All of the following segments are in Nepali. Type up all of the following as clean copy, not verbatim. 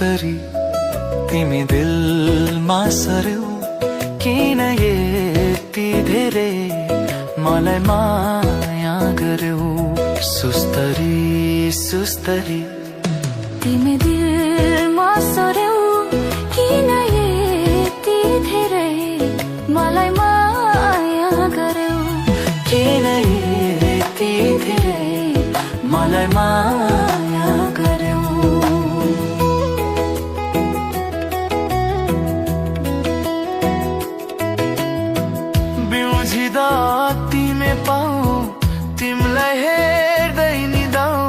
सुस्तरी तिमी दिलमा सर्यौ किन यति धेरै मलाई माया गर्यौ सुस्तरी सुस्तरी तिमी दिलमा सर्यौ किन यति धेरै मलाई माया गर्यौ किन यति धेरै मलाई माया गर्यौ बिउझिदा तिमी पाऊ तिमीलाई हेर्दै निदाऊ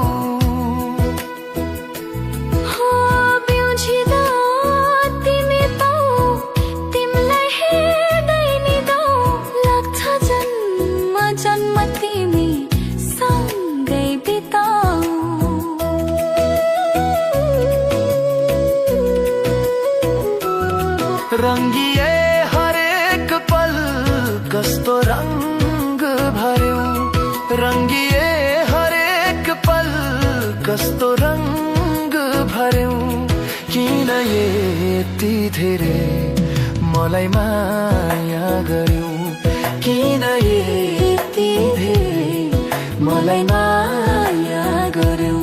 जन्म तिमी सँगै बिताऊ रंगिए हरेक पल कस्तो रंग भर्यौ रंगिए हरेक पल कस्तो रंग भर्यौ किन यति धेरै मलाई माया गर्यौ किन यति धेरै मलाई माया गर्यौ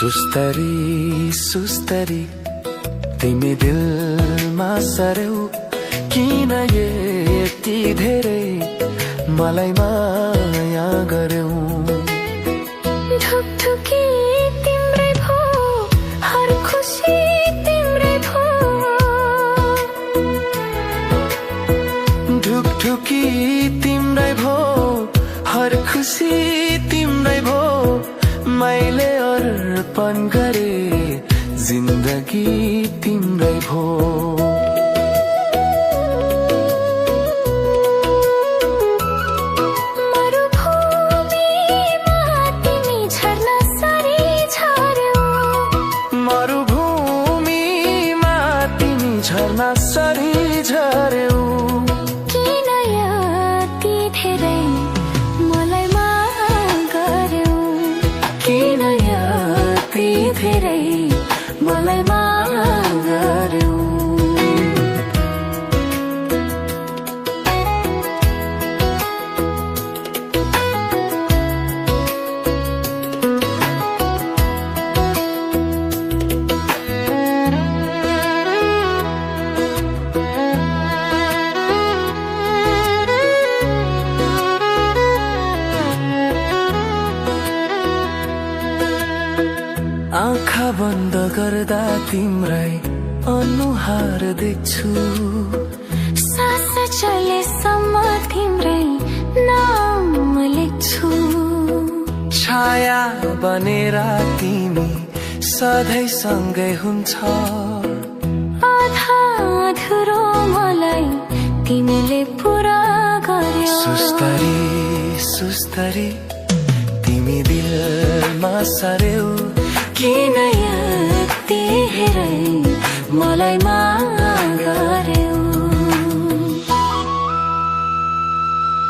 सुस्तरी सुस्तरी तिमी दिलमा सर्यौ किन यति धेरै मलाई माया गर्यौ ढुकढुकी तिम्रै भो हर खुसी तिम्रै भो ढुकढुकी तिम्रै भो हर खुसी तिम्रै भो मैले अर्पण गरे जिन्दगी तिम्रै भो मरुभूमिमा तिमी झर्ना सरी झर्यौ मरुभूमिमा तिमी झर्ना सरी झर्यौ किन यति धेरै मलाई माया गर्यौ किन यति धेरै मलाई माया गर्यौ आँखा बन्द गर्दा तिम्रै अनुहार देख्छु सास चलेसम्म तिम्रै नाम लेख्छु छाया बनेर तिमी सधैँ सँगै हुन्छ आधा अधुरो मलाई तिमीले पुरा गर्यौ सुस्तरी सुस्तरी तिमी दिलमा सर्यौ किन यति धेरै मलाई